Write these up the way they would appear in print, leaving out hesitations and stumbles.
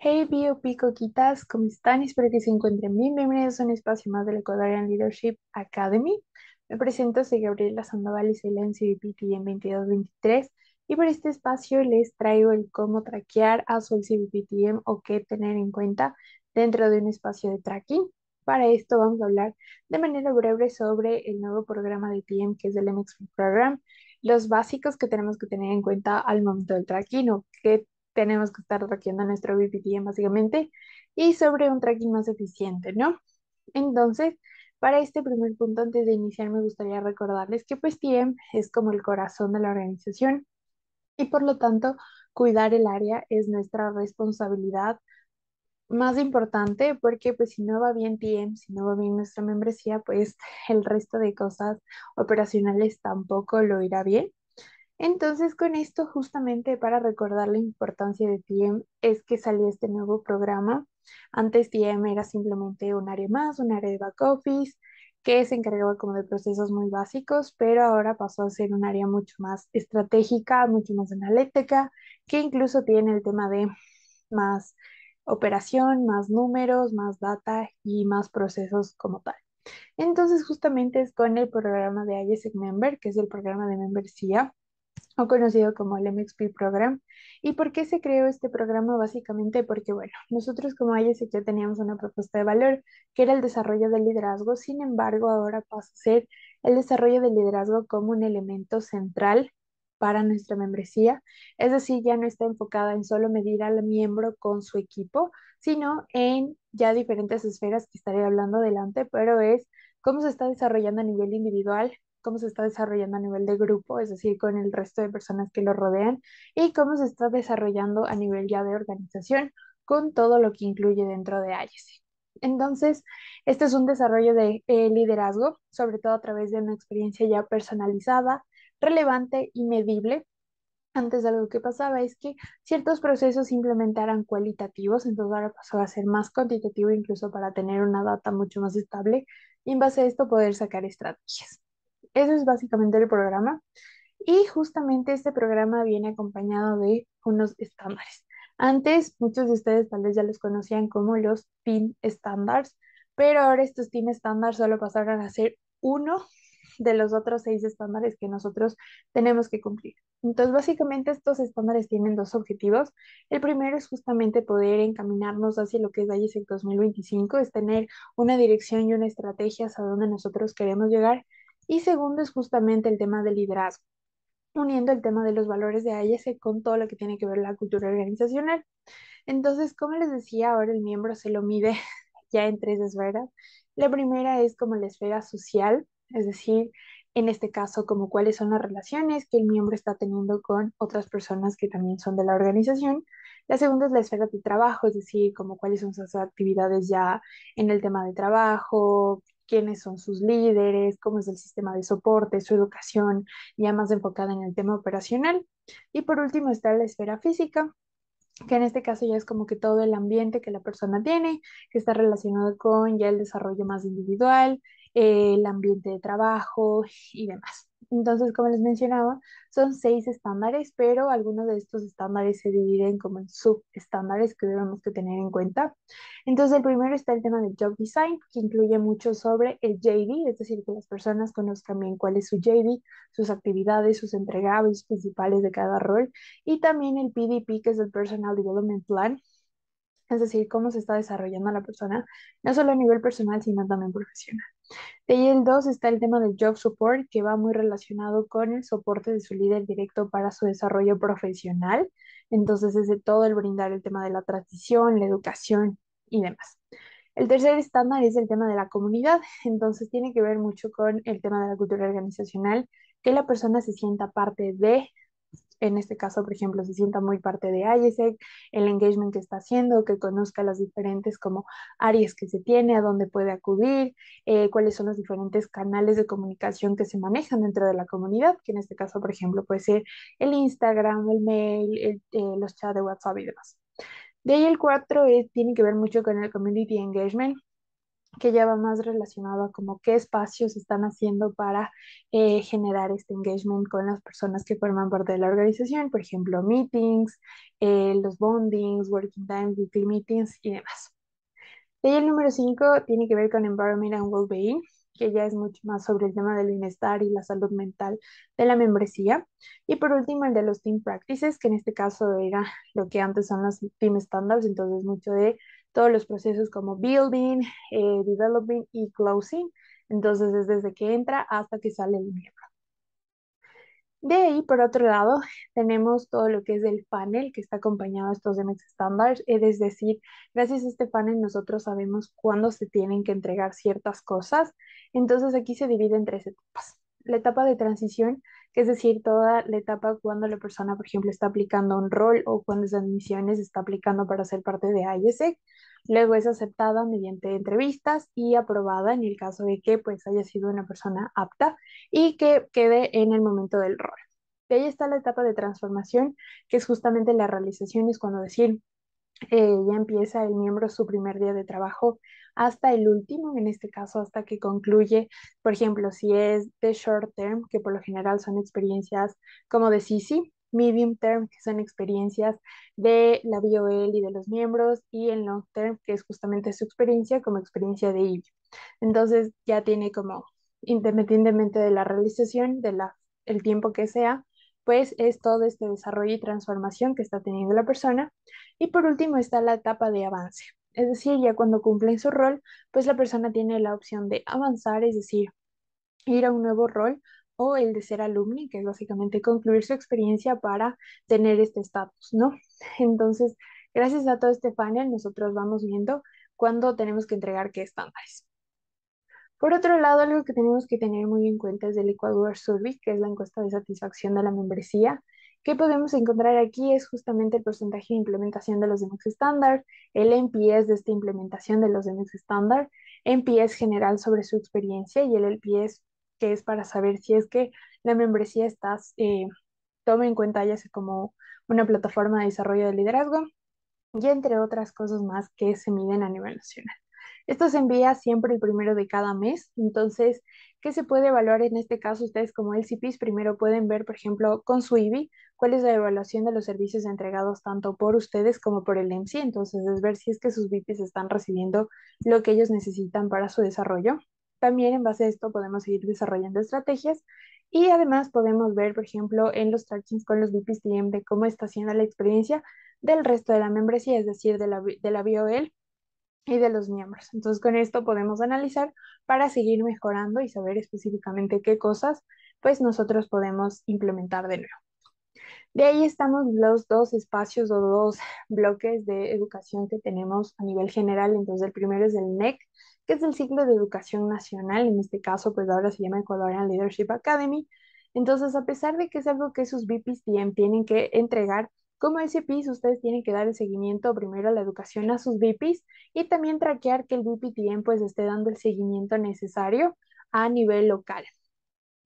Hey BOP Coquitas, ¿cómo están? Espero que se encuentren bien. Bienvenidos a un espacio más del Ecuadorian Leadership Academy. Me presento, soy Gabriela Sandoval y soy la NCBP en 2223. Y por este espacio les traigo el cómo traquear a su LCBPTM o qué tener en cuenta dentro de un espacio de tracking. Para esto vamos a hablar de manera breve sobre el nuevo programa de TM que es el MXP Program, los básicos que tenemos que tener en cuenta al momento del tracking o qué tenemos que estar trackeando nuestro BPTM básicamente y sobre un tracking más eficiente, ¿no? Entonces, para este primer punto, antes de iniciar, me gustaría recordarles que pues TM es como el corazón de la organización y por lo tanto, cuidar el área es nuestra responsabilidad más importante porque pues si no va bien TM, si no va bien nuestra membresía, pues el resto de cosas operacionales tampoco lo irá bien. Entonces, con esto, justamente para recordar la importancia de TM, es que salió este nuevo programa. Antes TM era simplemente un área más, un área de back office, que se encargaba como de procesos muy básicos, pero ahora pasó a ser un área mucho más estratégica, mucho más analítica, que incluso tiene el tema de más operación, más números, más data y más procesos como tal. Entonces, justamente es con el programa de ISEC Member, que es el programa de membresía o conocido como el MXP Program. ¿Y por qué se creó este programa? Básicamente porque, bueno, nosotros como IESEC ya teníamos una propuesta de valor que era el desarrollo del liderazgo, sin embargo, ahora pasa a ser el desarrollo del liderazgo como un elemento central para nuestra membresía, es decir, ya no está enfocada en solo medir al miembro con su equipo, sino en ya diferentes esferas que estaré hablando adelante, pero es cómo se está desarrollando a nivel individual, cómo se está desarrollando a nivel de grupo, es decir, con el resto de personas que lo rodean, y cómo se está desarrollando a nivel ya de organización, con todo lo que incluye dentro de IESE. Entonces, este es un desarrollo de liderazgo, sobre todo a través de una experiencia ya personalizada, relevante y medible. Antes algo que pasaba es que ciertos procesos simplemente eran cualitativos, entonces ahora pasó a ser más cuantitativo incluso para tener una data mucho más estable y en base a esto poder sacar estrategias. Eso es básicamente el programa. Y justamente este programa viene acompañado de unos estándares. Antes, muchos de ustedes tal vez ya los conocían como los Team Standards, pero ahora estos Team Standards solo pasaron a ser uno de los otros 6 estándares que nosotros tenemos que cumplir. Entonces, básicamente estos estándares tienen dos objetivos. El primero es justamente poder encaminarnos hacia lo que es IESEC 2025, es tener una dirección y una estrategia hacia donde nosotros queremos llegar. Y segundo es justamente el tema del liderazgo, uniendo el tema de los valores de IESEC con todo lo que tiene que ver la cultura organizacional. Entonces, como les decía, ahora el miembro se lo mide ya en 3 esferas. La primera es como la esfera social, es decir, en este caso, como cuáles son las relaciones que el miembro está teniendo con otras personas que también son de la organización. La segunda es la esfera de trabajo, es decir, como cuáles son sus actividades ya en el tema de trabajo, quiénes son sus líderes, cómo es el sistema de soporte, su educación, ya más enfocada en el tema operacional. Y por último está la esfera física, que en este caso ya es como que todo el ambiente que la persona tiene, que está relacionado con ya el desarrollo más individual, el ambiente de trabajo y demás. Entonces, como les mencionaba, son 6 estándares, pero algunos de estos estándares se dividen como en subestándares que debemos que tener en cuenta. Entonces, el primero está el tema del job design, que incluye mucho sobre el JD, es decir, que las personas conozcan bien cuál es su JD, sus actividades, sus entregables principales de cada rol y también el PDP, que es el Personal Development Plan, es decir, cómo se está desarrollando la persona, no solo a nivel personal, sino también profesional. De ahí el 2 está el tema del Job Support, que va muy relacionado con el soporte de su líder directo para su desarrollo profesional. Entonces, es de todo el brindar el tema de la transición, la educación y demás. El tercer estándar es el tema de la comunidad, entonces tiene que ver mucho con el tema de la cultura organizacional, que la persona se sienta parte de, en este caso, por ejemplo, se sienta muy parte de IESEC, el engagement que está haciendo, que conozca las diferentes como áreas que se tiene, a dónde puede acudir, cuáles son los diferentes canales de comunicación que se manejan dentro de la comunidad, que en este caso, por ejemplo, puede ser el Instagram, el mail, los chats de WhatsApp y demás. De ahí el 4 tiene que ver mucho con el community engagement, que ya va más relacionado a como qué espacios están haciendo para generar este engagement con las personas que forman parte de la organización, por ejemplo, meetings, los bondings, working times, weekly meetings y demás. Y el número 5 tiene que ver con Environment and Wellbeing, que ya es mucho más sobre el tema del bienestar y la salud mental de la membresía. Y por último, el de los Team Practices, que en este caso era lo que antes son los Team Standards, entonces mucho de todos los procesos como Building, Developing y Closing. Entonces es desde que entra hasta que sale el miembro. De ahí, por otro lado, tenemos todo lo que es el panel que está acompañado de estos MX Standards, es decir, gracias a este panel nosotros sabemos cuándo se tienen que entregar ciertas cosas. Entonces aquí se divide en tres etapas. La etapa de transición, que es decir, toda la etapa cuando la persona, por ejemplo, está aplicando un rol o cuando es admisiones está aplicando para ser parte de ISEC. Luego es aceptada mediante entrevistas y aprobada en el caso de que pues haya sido una persona apta y que quede en el momento del rol. De ahí está la etapa de transformación, que es justamente la realización, es cuando decir, ya empieza el miembro su primer día de trabajo hasta el último, en este caso hasta que concluye, por ejemplo, si es de short term, que por lo general son experiencias como de CC, medium term, que son experiencias de la BOL y de los miembros, y el long term, que es justamente su experiencia como experiencia de IBI. Entonces ya tiene como, independientemente de la realización, el tiempo que sea, pues es todo este desarrollo y transformación que está teniendo la persona. Y por último está la etapa de avance. Es decir, ya cuando cumplen su rol, pues la persona tiene la opción de avanzar, es decir, ir a un nuevo rol o el de ser alumni, que es básicamente concluir su experiencia para tener este estatus, ¿no? Entonces, gracias a todo este panel, nosotros vamos viendo cuándo tenemos que entregar qué estándares. Por otro lado, algo que tenemos que tener muy en cuenta es el Ecuador Survey, que es la encuesta de satisfacción de la membresía. ¿Qué podemos encontrar aquí? Es justamente el porcentaje de implementación de los MX Standard, el NPS de esta implementación de los MX Standard, NPS general sobre su experiencia y el LPS, que es para saber si es que la membresía está, toma en cuenta ya sea como una plataforma de desarrollo de liderazgo y entre otras cosas más que se miden a nivel nacional. Esto se envía siempre el primero de cada mes, entonces, ¿qué se puede evaluar en este caso? Ustedes como LCPs primero pueden ver, por ejemplo, con su IBI, cuál es la evaluación de los servicios entregados tanto por ustedes como por el MC, entonces es ver si es que sus VIPs están recibiendo lo que ellos necesitan para su desarrollo. También en base a esto podemos seguir desarrollando estrategias y además podemos ver, por ejemplo, en los trackings con los VPs de cómo está siendo la experiencia del resto de la membresía, es decir, de la BOL y de los miembros. Entonces, con esto podemos analizar para seguir mejorando y saber específicamente qué cosas pues nosotros podemos implementar de nuevo. De ahí estamos los dos espacios o dos bloques de educación que tenemos a nivel general. Entonces, el primero es el NEC, que es el ciclo de educación nacional. En este caso, pues ahora se llama Ecuadorian Leadership Academy. Entonces, a pesar de que es algo que sus VPs tienen que entregar, como SPs, ustedes tienen que dar el seguimiento primero a la educación a sus VPs y también traquear que el VP pues esté dando el seguimiento necesario a nivel local.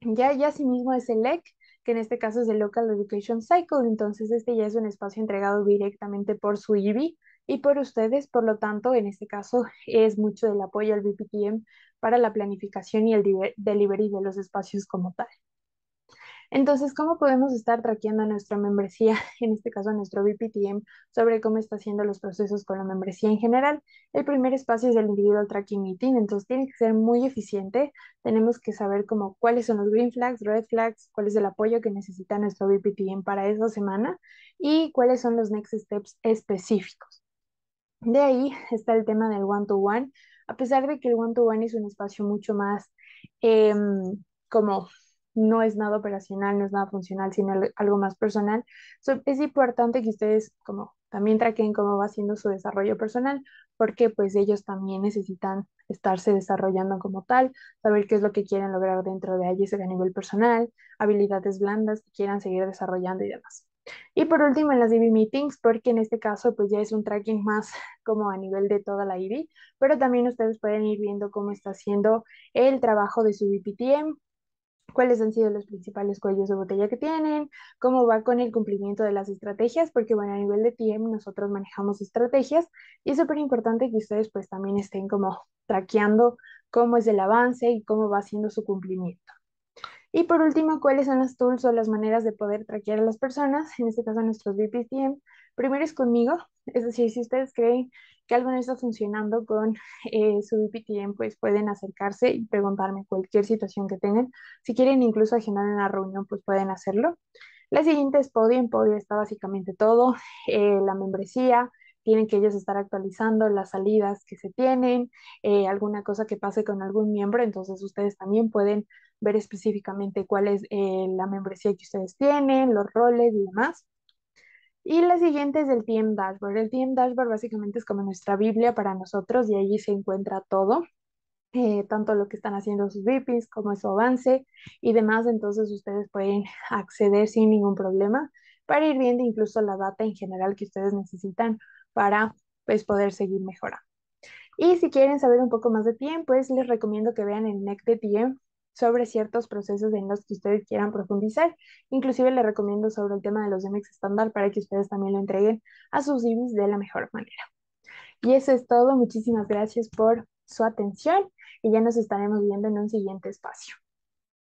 Ya asimismo es el LEC, que en este caso es el Local Education Cycle, entonces este ya es un espacio entregado directamente por su IBI y por ustedes, por lo tanto, en este caso es mucho del apoyo al VPTM para la planificación y el delivery de los espacios como tal. Entonces, ¿cómo podemos estar traqueando a nuestra membresía, en este caso a nuestro BPTM, sobre cómo está haciendo los procesos con la membresía en general? El primer espacio es el Individual Tracking Meeting, entonces tiene que ser muy eficiente. Tenemos que saber como cuáles son los green flags, red flags, cuál es el apoyo que necesita nuestro BPTM para esa semana y cuáles son los next steps específicos. De ahí está el tema del one-to-one. A pesar de que el one-to-one es un espacio mucho más como no es nada operacional, no es nada funcional, sino algo más personal, es importante que ustedes como también traquen cómo va siendo su desarrollo personal, porque pues ellos también necesitan estarse desarrollando como tal, saber qué es lo que quieren lograr dentro de ellos a nivel personal, habilidades blandas que quieran seguir desarrollando y demás. Y por último, en las IB meetings, porque en este caso pues ya es un tracking más como a nivel de toda la IB, pero también ustedes pueden ir viendo cómo está haciendo el trabajo de su BPTM, cuáles han sido los principales cuellos de botella que tienen, cómo va con el cumplimiento de las estrategias, porque bueno, a nivel de TM nosotros manejamos estrategias y es súper importante que ustedes pues también estén como traqueando cómo es el avance y cómo va siendo su cumplimiento. Y por último, ¿cuáles son las tools o las maneras de poder traquear a las personas? En este caso, nuestros VPTM. Primero es conmigo, es decir, si ustedes creen que algo no está funcionando con su VPTM, pues pueden acercarse y preguntarme cualquier situación que tengan. Si quieren incluso agendar una reunión, pues pueden hacerlo. La siguiente es Podio. En Podio está básicamente todo, la membresía. Tienen que ellos estar actualizando las salidas que se tienen, alguna cosa que pase con algún miembro, entonces ustedes también pueden ver específicamente cuál es la membresía que ustedes tienen, los roles y demás. Y la siguiente es el TM Dashboard. El TM Dashboard básicamente es como nuestra Biblia para nosotros y allí se encuentra todo, tanto lo que están haciendo sus VIPs como su avance y demás. Entonces ustedes pueden acceder sin ningún problema para ir viendo incluso la data en general que ustedes necesitan para pues, poder seguir mejorando. Y si quieren saber un poco más de TM, pues les recomiendo que vean el NEC de TM sobre ciertos procesos en los que ustedes quieran profundizar. Inclusive les recomiendo sobre el tema de los MX estándar para que ustedes también lo entreguen a sus DBs de la mejor manera. Y eso es todo. Muchísimas gracias por su atención y ya nos estaremos viendo en un siguiente espacio.